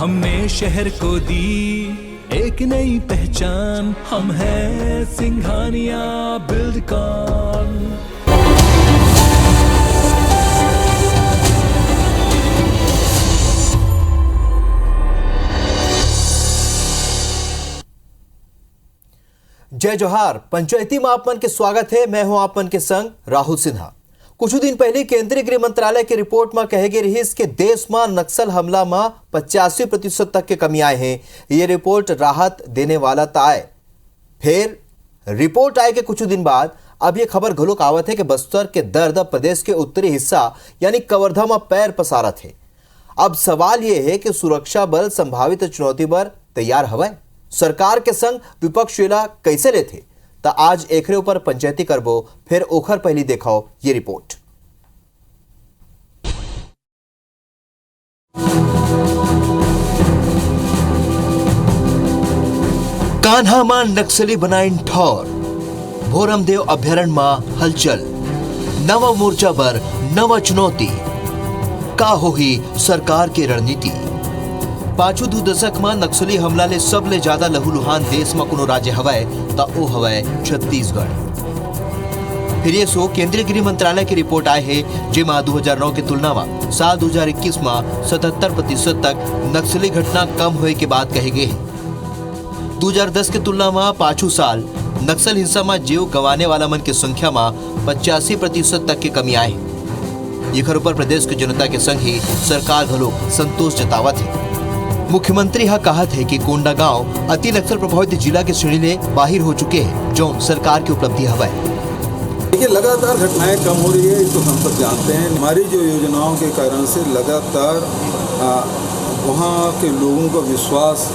हमने शहर को दी एक नई पहचान, हम हैं सिंघानिया बिल्डकॉन। जय जोहार। पंचायती में आपमन के स्वागत है। मैं हूं आपमन के संग राहुल सिन्हा। कुछ दिन पहले केंद्रीय गृह मंत्रालय की रिपोर्ट में कहे गए रही कि देश में नक्सल हमला में 85% तक के कमी आए हैं। ये रिपोर्ट राहत देने वाला आए। फिर रिपोर्ट आए के कुछ दिन बाद अब ये खबर घलोक आवत है कि बस्तर के दर्द प्रदेश के उत्तरी हिस्सा यानी कवर्धा में पैर पसारत है। अब सवाल ये है कि सुरक्षा बल संभावित चुनौती पर तैयार हवा। सरकार के संग विपक्ष वेला कैसे लेते तो आज एकरे ऊपर पंचायती करबो। फिर ओखर पहली देखाओ ये रिपोर्ट। कान्हा मां नक्सली बनाइन ठौर, भोरमदेव अभ्यारण्य में हलचल, नवा मोर्चा पर नवा चुनौती, का होही सरकार की रणनीति। पाछू 2 दशक में नक्सली हमला ले सबले ज्यादा लहूलुहान देश में कोनो राज्य हवाए तो वो हवाए छत्तीसगढ़। फिर ये सो केंद्रीय गृह मंत्रालय की रिपोर्ट आए है जिसमें 2009 की तुलना में साल 2021 में 77% तक नक्सली घटना कम हुए की बात कही गई है। 2010 की तुलना में पाछू साल नक्सल हिंसा में जीव गंवाने वाला मन की संख्या में 85% तक की कमी आई। ये खबर पर प्रदेश की जनता के संग ही सरकार घलो संतोष जतावत है। मुख्यमंत्री हा कहत है कि कोंडा गांव अति नक्सल प्रभावित जिला के श्रेणी में बाहर हो चुके हैं, जो सरकार की उपलब्धि हवा है। देखिए, लगातार घटनाएं कम हो रही है, इसको हम सब जानते हैं। हमारी जो योजनाओं के कारण से लगातार वहाँ के लोगों का विश्वास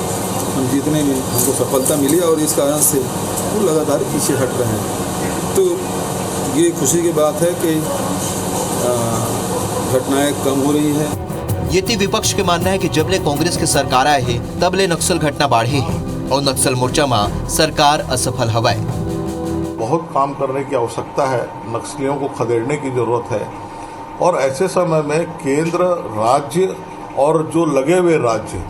हम जीतने में हमको सफलता मिली और इस कारण से वो लगातार पीछे हट रहे हैं। तो ये खुशी की बात है कि घटनाएं कम हो रही है। ये थी विपक्ष के मानना है कि जबले कांग्रेस के सरकार आए है तबले नक्सल घटना बढ़े है और नक्सल मोर्चा में सरकार असफल हवा है। बहुत काम करने की आवश्यकता है, नक्सलियों को खदेड़ने की जरूरत है और ऐसे समय में केंद्र, राज्य और जो लगे हुए राज्य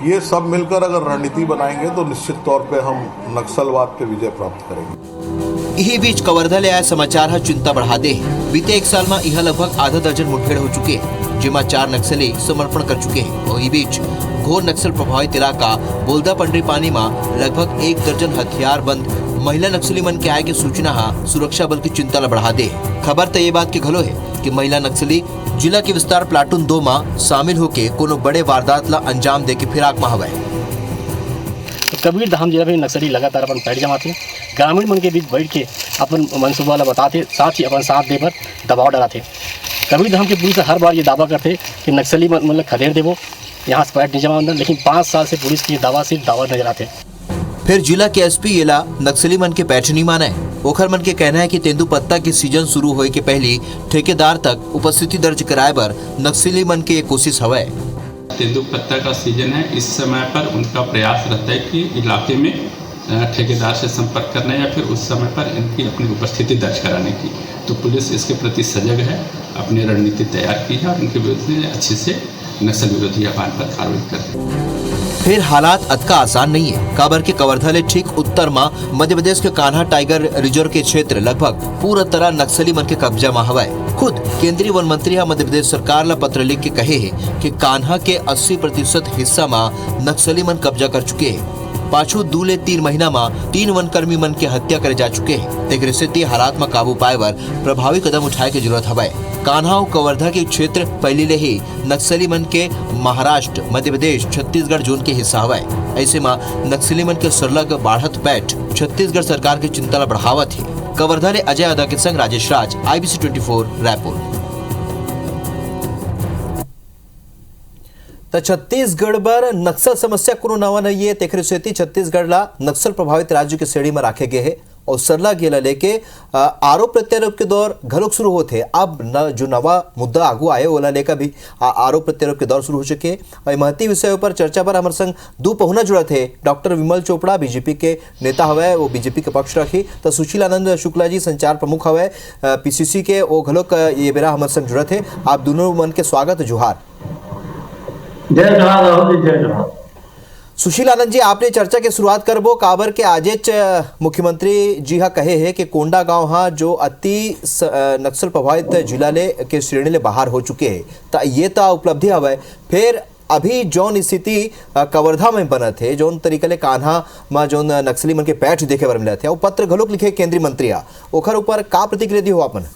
ये सब मिलकर अगर रणनीति बनाएंगे तो निश्चित तौर पे हम नक्सलवाद पे विजय प्राप्त करेंगे। यही बीच कवर्धा ले आया समाचार चिंता बढ़ा दे। बीते 1 साल में यह लगभग आधा दर्जन मुठभेड़ हो चुके हैं, जिसमें 4 नक्सली समर्पण कर चुके हैं। और इस बीच घोर नक्सल प्रभावित इलाका बोलदा पंडरी पानी में लगभग 1 दर्जन हथियार बंद महिला नक्सली मन के आए की सूचना सुरक्षा बल की चिंता बढ़ा दे। खबर तो ये बात की घलो है कि महिला नक्सली जिला के विस्तार प्लाटून 2 में शामिल होके कोनो बड़े वारदात ला अंजाम दे के फिराक में हवा है। कबीर धाम जिला में नक्सली लगातार अपन पैठ जमाते, ग्रामीण मन के बीच बैठ के अपन मनसूबा ला बताते, साथ ही अपन साथ दे पर दबाव डालते। कबीर धाम की पुलिस हर बार ये दावा करते कि नक्सली मतलब खदेड़ देवो, यहाँ से पैठ नहीं जमा अंदर, लेकिन 5 साल से पुलिस की दावा सिर्फ दावा नजर आते। फिर जिला के एसपी येला नक्सली मन के पैठ नहीं माना है। ओखर मन के कहना है कि तेंदुपत्ता के सीजन शुरू होए के पहले ठेकेदार तक उपस्थिति दर्ज कराए बर नक्सली मन के कोशिश हवा है। तेंदुपत्ता का सीजन है, इस समय पर उनका प्रयास रहता है कि इलाके में ठेकेदार से संपर्क करना या फिर उस समय पर इनकी अपनी उपस्थिति दर्ज कराने की। तो पुलिस इसके प्रति सजग है, अपनी रणनीति तैयार की है और उनके विरुद्ध अच्छे से नक्सल विरोधी अभियान पर कार्रवाई कर रही है। फिर हालात अतका आसान नहीं है। काबर के कवर्धा ले ठीक उत्तर में मध्य प्रदेश के कान्हा टाइगर रिजर्व के क्षेत्र लगभग पूरा तरह नक्सली मन के कब्जा में हवा है। खुद केंद्रीय वन मंत्री मध्य प्रदेश सरकार ला पत्र लिख के कहे है कि कान्हा के 80% हिस्सा में नक्सली मन कब्जा कर चुके हैं। पाछू 2 ले 3 महीना में 3 वनकर्मी मन की हत्या करे जा चुके हैं। तेकर स्थिति हालात में काबू पाए बर प्रभावी कदम उठाए की जरूरत हवा है। कान्हा और कवर्धा के क्षेत्र पहले ले ही नक्सली मन के महाराष्ट्र, मध्य प्रदेश, छत्तीसगढ़ जोन के हिस्सा हवा है। ऐसे में नक्सली मन के सरलग बाढ़त पैठ छत्तीसगढ़ सरकार की चिंता ला बढ़ावत है। कवर्धा ले अजय अदा के संग राजेश राज, IBC 24 रायपुर। तो छत्तीसगढ़ पर नक्सल समस्या कोनो नवा नहीं है। तेखरे सेती छत्तीसगढ़ ला नक्सल प्रभावित राज्य के श्रेणी में रखे गए है और सरला गेला लेके आरोप प्रत्यारोप के दौर घलोक शुरू होते। अब जो नवा मुद्दा आगू आए ओला लेकर भी आरोप प्रत्यारोप के दौर शुरू हो चुके। और महती विषय पर चर्चा पर हमारे संग 2 पहुना जुड़ा थे। डॉक्टर विमल चोपड़ा बीजेपी के नेता हवे, वो बीजेपी के पक्ष रखी। तो सुशील आनंद शुक्ला जी संचार प्रमुख हवे PCC के, वो घलोक ये बेरा हमारे संग जुड़ा थे। आप दोनों मन के स्वागत, जोहार। जय जोहार राहुल जी, जय जोहार। सुशील आनंद जी, आपने चर्चा के शुरुआत करबो काबर के आजेच मुख्यमंत्री जी हा कहे है कि कोंडा गांव हा जो अति नक्सल प्रभावित जिला ले के श्रेणी ले बाहर हो चुके हैं, तो ये तो उपलब्धि हवे। फिर अभी जौन स्थिति कवर्धा में बना थे, जौन तरीके ले कान्हा में जौन नक्सली मन के पैठ देखे बर मिला थे, वो पत्र घलोक लिखे केंद्रीय मंत्री आ, ओखर ऊपर का प्रतिक्रिया दी हो आपन?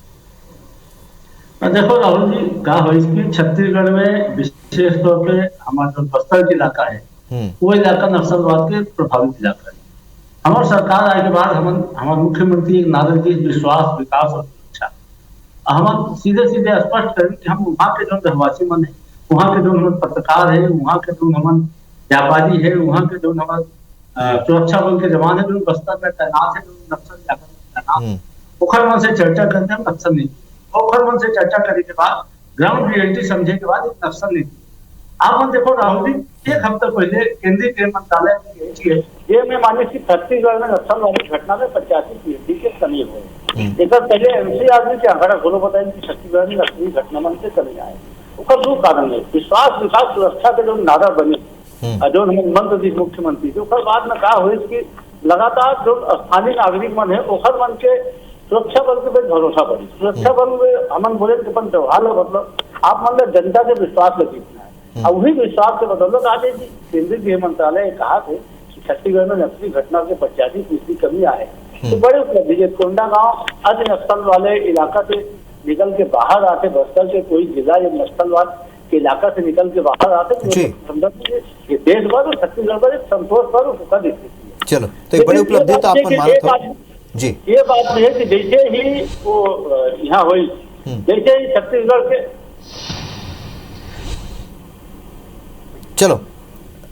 देखो राहुल जी, का हो इसकी छत्तीसगढ़ में विशेष तौर पे हमारा जो बस्तर इलाका है वो इलाका नक्सलवाद के प्रभावित इलाका है। हमारी सरकार आए के बाद हमारे मुख्यमंत्री एक नागरिक की विश्वास, विकास और सुरक्षा हम सीधे सीधे स्पष्ट करें कि हम वहाँ के जो रहवासी मन है, वहाँ के जो हम पत्रकार है, वहाँ के जो हम व्यापारी है, वहाँ के जो हम सुरक्षा बल के जवान है जो बस्तर में तैनात है, जो नक्सल इलाका में तैनात, ओखर मन से चर्चा करते हैं नक्सल नीति। ओखर मन से चर्चा करने के बाद ग्राउंड रियलिटी समझे के बाद एक नक्सल नीति आप मन देखो राहुल जी, एक हफ्ता पहले केंद्रीय गृह मंत्रालय की ये में माने की छत्तीसगढ़ में नक्सल वाली घटना में 85% के कमी हुए। एक पहले एनसीआर के आंकड़ा खोलो बताए कि छत्तीसगढ़ में नक्सली घटना मन से कमी आए। उसका दो कारण है, विश्वास, विकास, सुरक्षा के जो नारा बने जो मंत्री मुख्यमंत्री जो बाद में कहा हुई कि लगातार जो स्थानीय नागरिक मन है ओखर मन के सुरक्षा बल के पे भरोसा बढ़ी। सुरक्षा बल में हमन बोले कि अपन त्योहार मतलब आप मतलब जनता के विश्वास में जीतना है, और वही विश्वास के बदौलत आज केंद्रीय गृह मंत्रालय कहा थे कि छत्तीसगढ़ में नक्सली घटना के 85% कमी आए। तो बड़े उपलब्धि कोंडा गाँव अति नक्सल वाले इलाका से निकल के बाहर आते, बस्तर के कोई जिला या नक्सलवाद के इलाका से निकल के बाहर आते, ये देश भर और छत्तीसगढ़ भर एक संतोष पर उपका देती है। चलो, तो एक बड़ी उपलब्धि तो आप मानते हो जी। ये बात है कि जैसे ही वो यहाँ हुई, जैसे ही छत्तीसगढ़ के चलो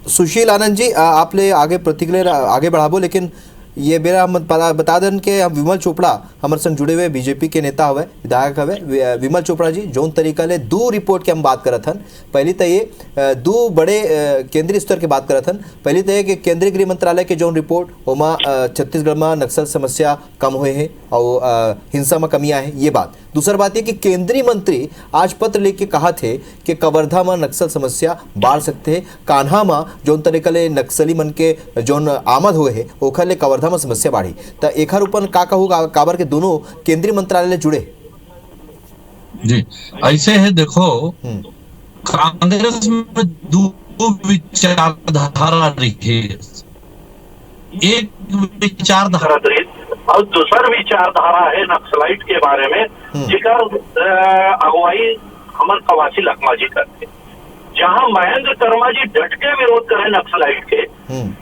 सुशील आनंद जी, आपने आगे प्रतिक्रिया आगे बढ़ाबो, लेकिन ये मेरा हम बता दें कि हम विमल चोपड़ा हमारे संग जुड़े हुए बीजेपी के नेता हुए, विधायक हुए विमल चोपड़ा जी, जौन तरीका ले दो रिपोर्ट के हम बात करत हन। पहली तो ये दो बड़े केंद्रीय स्तर के बात करत हन। पहली तो ये कि केंद्रीय गृह मंत्रालय के जौन रिपोर्ट ओमा छत्तीसगढ़ में नक्सल समस्या कम हुए हैं और हिंसा में कमी आए हैं, ये बात। दूसरा बात ये कि केंद्रीय मंत्री आज पत्र लिख के कहा थे कि कवर्धा में नक्सल समस्या बढ़ सकते हैं, कान्हा में जौन तरीका ले नक्सली मन के जौन आमद हुए हैं ओखर ले कवर्धा में समस्या बढ़ी। तो एक ऊपर का कहूँ काबर के दोनों केंद्रीय मंत्रालय जुड़े जी। ऐसे है, देखो कांग्रेस में दो विचारधारा रही है, एक विचारधारा और दूसर विचारधारा है नक्सलाइट के बारे में, जिकर अगुवाई हमर कवासी लखमा जी करते, जहाँ महेंद्र कर्मा जी डट के विरोध करे नक्सलाइट के।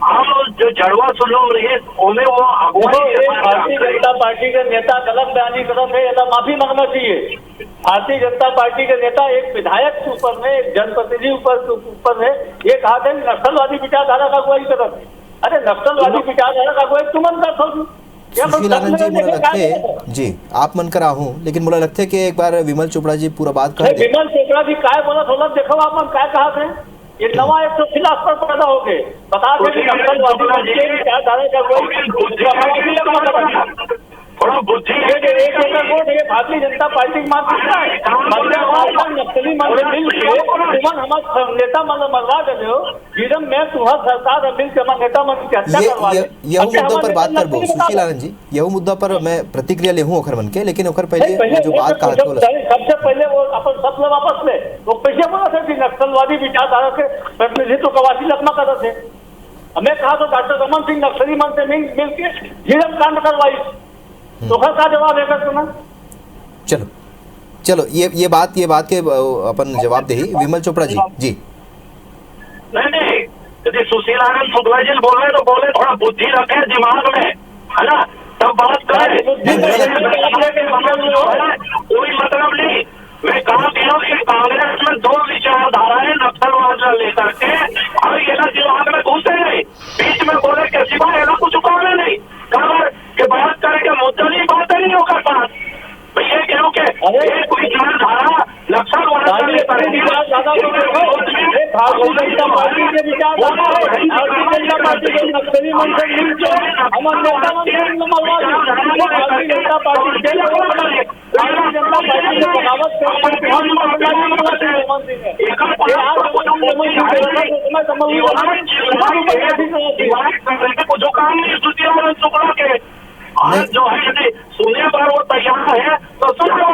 हम जो जड़वा सुलूम रहे ओमे वो अगुवाई भारतीय जनता पार्टी के नेता गलत बयानी करते है, या माफी मांगना चाहिए। भारतीय जनता पार्टी के नेता एक विधायक के ऊपर में, एक जनप्रतिनिधि ऊपर में ये कहा था नक्सलवादी विचारधारा का अगुवाई करते। अरे नक्सलवादी विचारधारा का अगुवाई तुम कर सकते। सुशील आनंद जी, मुझे लगते जी आप मन करा हूँ, लेकिन मुझे लगता है कि एक बार विमल चोपड़ा जी पूरा बात कर दे। विमल चोपड़ा जी काय बोला थोड़ा देखो आप मन काय कहा थे, ये नवा एक तो खिलाफ पर पैदा हो गए बता थे थोड़ा बुद्धि ये भारतीय जनता पार्टी की मांग नक्सली मन से मिल के तुमन हमारे नेता मन मरवा दे हो, जिरम में तुम्हारा सरकार मिल के हमारे नेता मन की हत्या करवा दे। यह मुद्दा पर बात करबो सुशील आनंद जी, यह मुद्दा पर मैं प्रतिक्रिया ले हूं ओखर मन के, लेकिन ओखर पहले जो बात कहा था सबसे पहले वो अपन सब वापस ले वो पैसे बोला था कि नक्सलवादी विचारधारा के प्रतिनिधित्व कवासी लखमा कर थे। हमें कहा तो डॉक्टर रमन सिंह नक्सली मन से मिल के झीरम कांड करवाई, तो का जवाब है सुना। चलो चलो ये बात के अपन जवाब दे। विमल चोपड़ा जी जी नहीं यदि सुशील आनंद शुक्ला जी बोल रहे तो बोले, थोड़ा बुद्धि रखे दिमाग में, है ना, तब बात करें। कोई मतलब नहीं। मैं कहा कि कांग्रेस में दो विचारधाराएं नक्सलवाद लेकर के और ये ना दिमाग में घुसे नहीं, बीच में बोले के सिवाय ना कुछ उकाले नहीं, खबर के बात करके मुद्दा नहीं बात नहीं होकर पास भैया क्यों के एक विचारधारा नक्सलवाद भारतीय जनता पार्टी के विचारधारा भारतीय जनता पार्टी के नक्सली मन से मिल के हमारे नेता भारतीय जनता पार्टी के भारतीय जनता पार्टी ने बगावत जो काम नहीं सुशील शुक्ला के आज जो है यदि सुनने पर वो तैयार है तो सुन लो,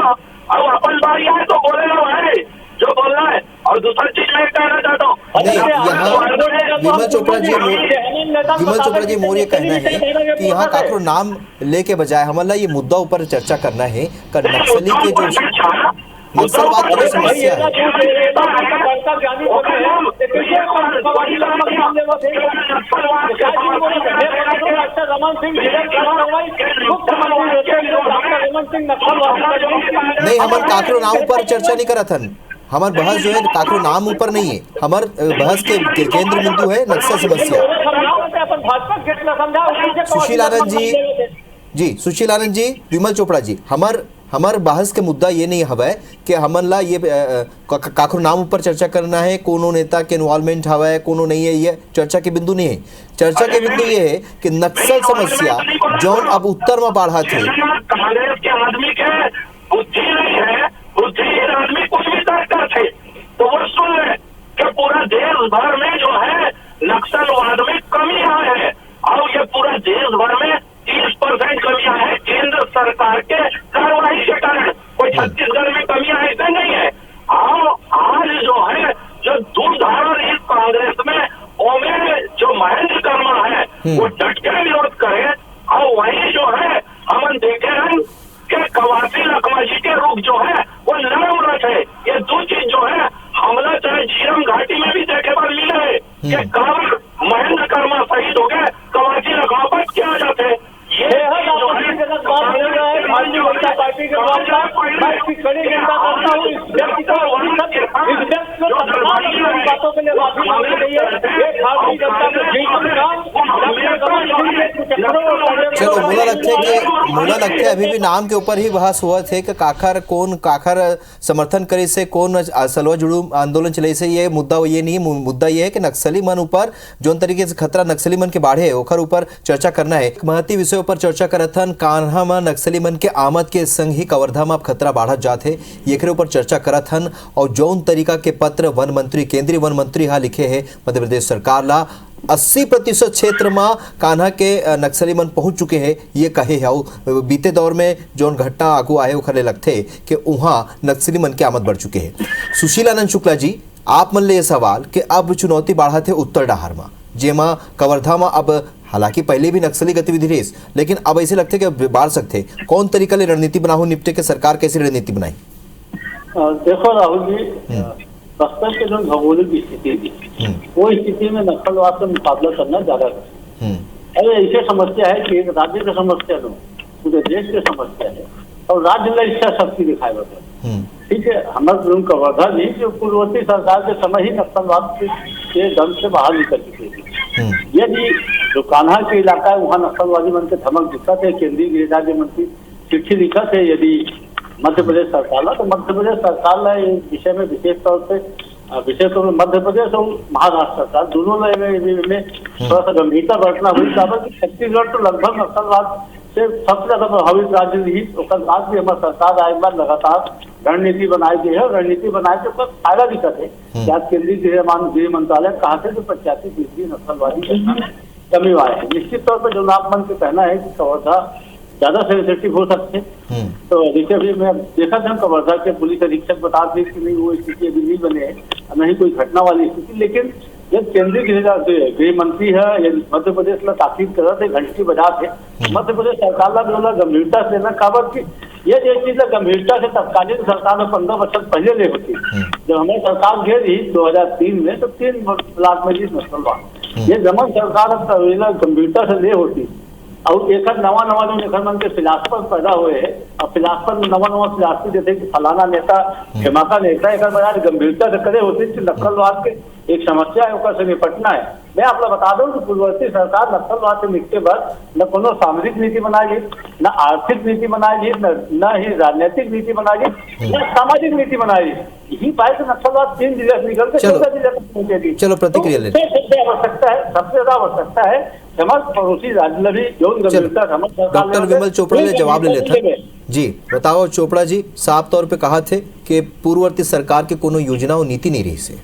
और अपन बारी आए तो बोले लो है जो बोलना है। और दूसरी चीज मैं कहना चाहता हूँ, विमल चोपड़ा जी मोर ये कहना है कि यहाँ काकरो नाम लेके बजाय हमला ये मुद्दा ऊपर चर्चा करना है कर नक्सली के जो नक्सलवाद की समस्या है। नहीं, हमारे काकरो नाम ऊपर चर्चा नहीं करा था। हमार बहस जो है काकरो नाम ऊपर नहीं है, हमार बहस के केंद्र बिंदु है नक्सल समस्या। सुशील आनंद जी, विमल चोपड़ा जी, हमार बहस के मुद्दा ये नहीं हवा कि हमला ये काकरो नाम ऊपर चर्चा करना है, कोनो नेता के इन्वॉल्वमेंट हवा है, कोनो नहीं है, ये चर्चा के बिंदु नहीं है। चर्चा के बिंदु ये है कि नक्सल समस्या जौन अब उत्तर में बढ़ा थे। कांग्रेस के आदमी के बुद्धि नहीं है, बुद्धिहीन आदमी कुछ भी करता थे तो वो सुन ले कि पूरा देश भर में जो है नक्सलवाद में कमी आई है, और ये पूरा देश भर में 30% कमी आई है केंद्र सरकार के कार्रवाई के कारण। कोई छत्तीसगढ़ में कमी आई तो नहीं है। और आज जो है जो दुर्धारण इस कांग्रेस में ओमे जो महेंद्र कर्मा है वो डट के विरोध करे, और वही जो है हम देखे हैं कि कवासी लखमा जी के रूप जो है वो नरम रथ है। ये दो चीज जो है हमला चाहे झीरम घाटी में भी देखे पर मिले है कि कब महेंद्र कर्मा शहीद हो गए, कवासी लखमा पर क्या जाते हैं। ये भारतीय जनता पार्टी के बातों के लिए माफी मांगनी चाहिए। चलो मुला लगते अभी भी नाम के ऊपर ही बहस हुआ थे कि काखर समर्थन करे से कौन सलवा जुड़ू आंदोलन चले से। ये मुद्दा ये नहीं, मुद्दा ये है कि नक्सली मन ऊपर जोन तरीके से खतरा नक्सली मन के बाढ़े ओखर ऊपर चर्चा करना है। महती विषय ऊपर चर्चा करत हन, कान्हा में नक्सली मन के आमद के संग ही कवर्धा में अब खतरा बढ़त जात है, ये ऊपर चर्चा करत हन। और जौन तरीका के पत्र वन मंत्री केंद्रीय वन मंत्री हा लिखे है मध्य प्रदेश सरकार ला 80% क्षेत्र में कान्हा के नक्सली मन पहुंच चुके हैं, ये कहे है। बीते दौर में जौन घटना आगू आए खले लगते कि वहां नक्सली मन के आमद बढ़ चुके हैं। सुशील आनंद शुक्ला जी, आप मन ले ये सवाल कि अब चुनौती बढ़ा थे उत्तर डहार में, जेमा कवर्धा में अब हालांकि पहले भी नक्सली गतिविधि रही, लेकिन अब ऐसे लगते कि बढ़ सकते। कौन तरीका ले रणनीति बनाओ निपटे के सरकार कैसी रणनीति बनाई? देखो राहुल जी, बस्तर के जो भौगोलिक स्थिति थी वो स्थिति में नक्सलवाद से मुकाबला करना ज्यादा है। ऐसे समस्या है कि एक राज्य की समस्या तो पूरे देश की समस्या है, और राज्य में इच्छा शक्ति दिखाई देता है। ठीक है, हमारे कवर्धा जी जो पूर्ववर्ती सरकार के समय ही नक्सलवाद के दम से बाहर निकल चुके थे। यदि जो कान्हा के इलाका है वहाँ नक्सलवादी मन के धमक दिक्कत है, केंद्रीय गृह राज्य मंत्री चिट्ठी लिखा है यदि मध्य प्रदेश सरकार, तो मध्य प्रदेश सरकार ने इस विषय में विशेष तौर में मध्य प्रदेश और महाराष्ट्र सरकार दोनों में थोड़ा सा गंभीरता बरतना हुई। छत्तीसगढ़ तो लगभग नक्सलवाद से सबसे ज्यादा प्रभावित राज्य रही, उसके बाद भी हमारी सरकार आए बार लगातार रणनीति बनाई गई है, और रणनीति बनाए के ऊपर फायदा दिक्कत है कि आज केंद्रीय गृह मंत्रालय कहा थे कि 85% नक्सलवादी घटना में कमी आए है। निश्चित तौर पर जो आप मन के कहना है कि कवर्धा ज्यादा सेंसिटिव हो सकते, तो देखिए अभी मैं देखा था कवर्धा के पुलिस अधीक्षक बता दी कि नहीं वो स्थिति अभी नहीं बने, नहीं कोई घटना वाली स्थिति। लेकिन जब केंद्रीय गृह मंत्री है मध्य प्रदेश में ताकीद कर रहे थे, घंटी बजा थे, मध्य प्रदेश सरकार जो गंभीरता से लेना काबर की ये चीज गंभीरता से तत्कालीन सरकार में 15 वर्ष पहले ले होती। जब हमारी सरकार गई रही 2003 में तो 3 लाख में नक्सलवाद, ये जमन सरकार गंभीरता से ले होती। और एक नवा जो लेखन मन के फिलासफर पैदा हुए है, और फिलासफर नवा फिलासफी देते कि फलाना नेता धमाका नेता एक बार गंभीरता से करे होती कि नक्सलवाद के एक समस्या है से निपटना है। मैं आपको बता दूं कि पूर्ववर्ती सरकार नक्सलवाद से निपटे बाद न कोनो सामरिक नीति बनाई, न आर्थिक नीति बनाई, न ही राजनीतिक नीति बनाई, न सामाजिक नीति बनाई। यही पाए तो नक्सलवाद 3 जिले से निकल के 14 जिले तक पहुंचे थी। चलो प्रतिक्रिया ले। सबसे ज्यादा आवश्यकता है हमारे पड़ोसी राज्य में भी जो डॉक्टर विमल चोपड़ा ने जवाब ले लेता जी। बताओ चोपड़ा जी, साफ तौर पे कहा थे कि पूर्ववर्ती सरकार के कोनो योजना और नीति नहीं रही से।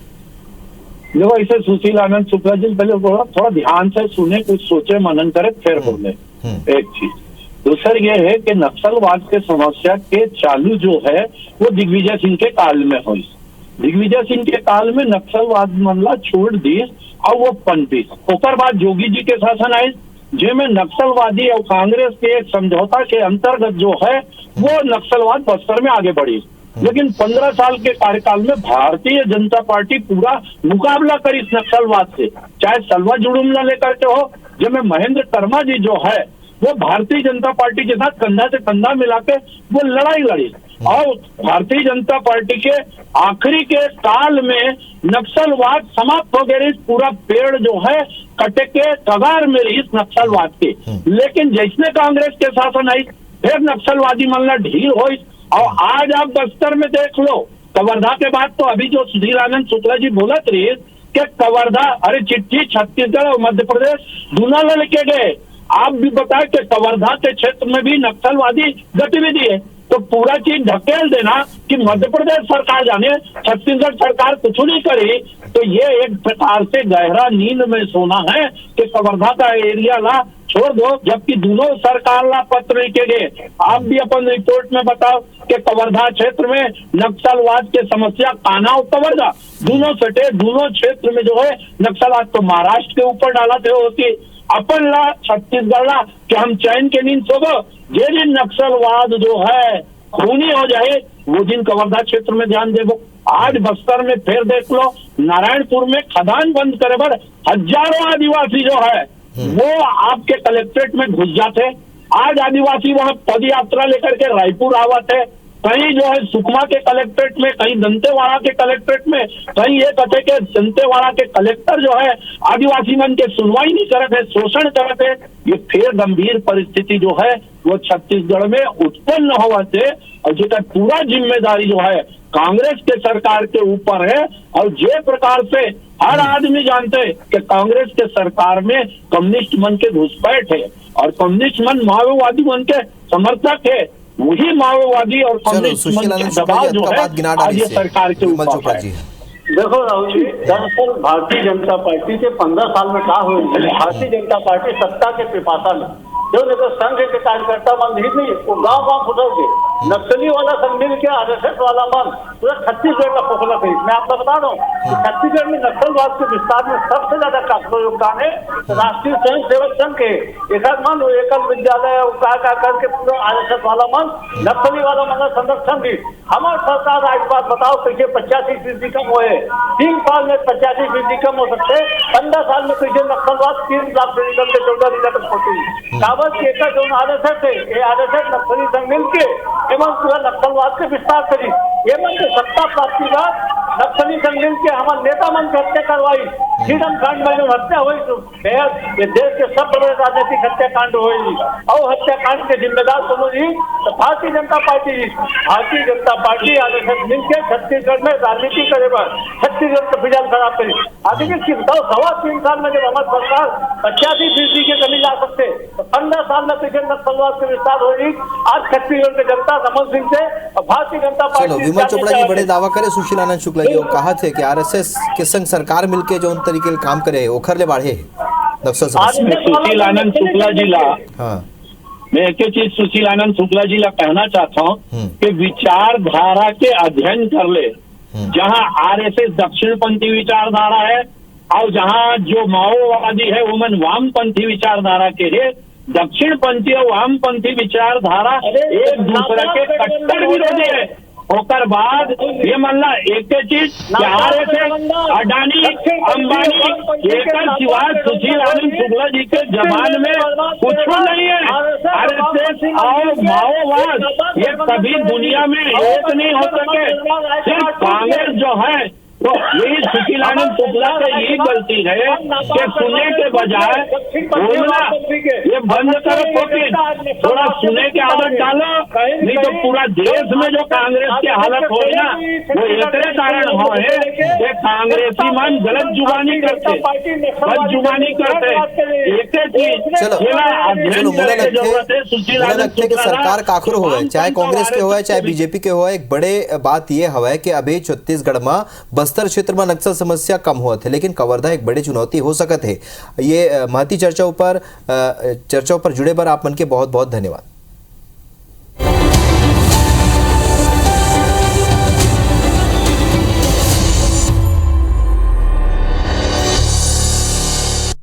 देखो इसे सुशील आनंद शुक्ला जी पहले थोड़ा ध्यान से सुने, कुछ सोचे, मनन करे, फिर बोले। एक चीज। दूसरी ये है कि नक्सलवाद के समस्या के चालू जो है वो दिग्विजय सिंह के काल में हुई। दिग्विजय सिंह के काल में नक्सलवाद मामला छोड़ दी और वो पनपी। ओकर बाद जोगी जी के शासन आए, जिसमें नक्सलवादी और कांग्रेस के एक समझौता के अंतर्गत जो है वो नक्सलवाद बस्तर में आगे बढ़ी। लेकिन 15 साल के कार्यकाल में भारतीय जनता पार्टी पूरा मुकाबला करी इस नक्सलवाद से, चाहे सलवा जुड़ुमला लेकर के हो, जिसमें महेंद्र कर्मा जी जो है वो भारतीय जनता पार्टी के साथ कंधा से कंधा मिला के वो लड़ाई लड़ी और भारतीय जनता पार्टी के आखिरी के काल में नक्सलवाद समाप्त हो गया। पूरा पेड़ जो है कटे के कगार में रही इस नक्सलवाद के। लेकिन जैसे कांग्रेस के शासन आई फिर नक्सलवादी मामला ढील हुई और आज आप बस्तर में देख लो। कवर्धा के बाद तो अभी जो सुधीर आनंद शुक्ला जी बोलत रही कि कवर्धा, अरे चिट्ठी छत्तीसगढ़ और मध्य प्रदेश दोनों लेके गए। आप भी बताए कि कवर्धा के क्षेत्र में भी नक्सलवादी गतिविधि है, तो पूरा चीज ढकेल देना कि मध्य प्रदेश सरकार जाने, छत्तीसगढ़ सरकार कुछ नहीं करी, तो ये एक प्रकार से गहरा नींद में सोना है कि कवर्धा का एरिया ला छोड़ दो, जबकि दोनों सरकार ला पत्र लिखे गए। आप भी अपन रिपोर्ट में बताओ कि कवर्धा क्षेत्र में नक्सलवाद के समस्या काना और कवर्धा दोनों सटे, दोनों क्षेत्र में जो है नक्सलवाद तो महाराष्ट्र के ऊपर डाला थे होती अपन ला छत्तीसगढ़ ला कि हम चैन के नींद सोगो। जे दिन नक्सलवाद जो है खूनी हो जाए वो दिन कवर्धा क्षेत्र में ध्यान देवो। आज बस्तर में फिर देख लो, नारायणपुर में खदान बंद करे पर हजारों आदिवासी जो है वो आपके कलेक्ट्रेट में घुस जाते। आज आदिवासी वहां पद यात्रा लेकर के रायपुर आवत है, कहीं जो है सुकमा के कलेक्ट्रेट में, कहीं दंतेवाड़ा के कलेक्ट्रेट में, कहीं ये कहते कि दंतेवाड़ा के कलेक्टर जो है आदिवासी मन के सुनवाई नहीं करते है, शोषण करते। ये फिर गंभीर परिस्थिति जो है वो छत्तीसगढ़ में उत्पन्न होने से और जिसका पूरा जिम्मेदारी जो है कांग्रेस के सरकार के ऊपर है। और जे प्रकार से हर आदमी जानते हैं कि कांग्रेस के सरकार में कम्युनिस्ट मन के घुसपैठ है और कम्युनिस्ट मन माओवादी मन के समर्थक है। वही माओवादी और कम्युनिस्ट मन के दबाव जो है आज ये सरकार के ऊपर है। देखो राहुल जी, दरअसल भारतीय जनता पार्टी के 15 साल में क्या हुई, भारतीय जनता पार्टी सत्ता के पिपासा में जो देखो संघ के कार्यकर्ता मन ही नहीं, वो गाँव गाँव फुटल के नक्सली वाला संघ मिल के RSS वाला मन पूरा छत्तीसगढ़ का फोकला करी। मैं आपको बता दूं कि छत्तीसगढ़ में नक्सलवाद के विस्तार में सबसे ज्यादा का योगदान है राष्ट्रीय स्वयं सेवक संघ के। एक मन एकल विद्यालय करके पूरा RSS वाला मन नक्सली वाला मन संरक्षण भी। हमारे सरकार आज बात बताओ कैसे 85% कम हुए, 3 साल में 85% कम हो सकते, 15 साल में कैसे नक्सलवाद 3 लाख से निकल के 14 लाख तक पहुंची। कावत के जो RSS है, ये RSS नक्सली संघ मिलके एवं पूरा नक्सलवाद के विस्तार करी। एवं के सत्ता प्राप्ति बाद नक्सली संघ मिलके हमारे नेता मन की हत्या करवाई। फ्रीडम कांड में जो हत्या हुई तो ये देश के सब बड़े राजनीतिक हत्याकांड हुई और हत्याकांड के जिम्मेदार समझी तो Bharatiya Janata party. Bharatiya Janata party RSS मिलकर छत्तीसगढ़ में राजनीति करे बार छत्तीसगढ़ का फिजाल खराब करी। आगे के 3 साल में जब हमारी सरकार 85% की कमी ला सकते तो 15 साल में पिछले नक्सलवाद के विस्तार होगी। आज छत्तीसगढ़ की जनता रमन सिंह से और भारतीय जनता पार्टी। विमल चोपड़ा जी बड़े दावा करे, सुशील आनंद शुक्ला जी कहा थे कि RSS के संग सरकार मिलके जो तरीके काम करे ओखर ले बाढ़े नक्सल सुशील आनंद शुक्ला जी ला। हाँ। मैं एक चीज सुशील आनंद शुक्ला जी ला कहना चाहता हूँ कि विचारधारा के अध्ययन कर ले। जहाँ RSS दक्षिणपंथी विचारधारा है और जहाँ जो माओवादी है वो मन वामपंथी विचारधारा के है। दक्षिणपंथी और वामपंथी विचारधारा एक दूसरे के कट्टर विरोधी है। होकर बाद ये मानला एक चीज अडानी अंबानी एक सिवाय सुशील आनंद शुक्ला जी के जबान में कुछ नहीं है। RSS और माओवाद ये कभी दुनिया में एक नहीं हो सके। सिर्फ कांग्रेस जो है तो यही सुशील आनंद शुक्ला की यही गलती है कि सुनने के बजाय बोलना ये बंद करो। थोड़ा सुनने की आदत डालो, नहीं तो पूरा देश में जो कांग्रेस की हालत हो ना वो एक कारण हो है कि कांग्रेसी मन गलत जुबानी करते, बदजुबानी करते। एक चीज सरकार काखुर हो, चाहे कांग्रेस के हो चाहे बीजेपी के हो, एक बड़े बात ये हवा है कि अभी छत्तीसगढ़ में बस्तर क्षेत्र में नक्सल समस्या कम हुआ थे, लेकिन कवर्धा एक बड़ी चुनौती हो सकत है। ये महती चर्चा पर जुड़े बर आप मन के बहुत बहुत धन्यवाद।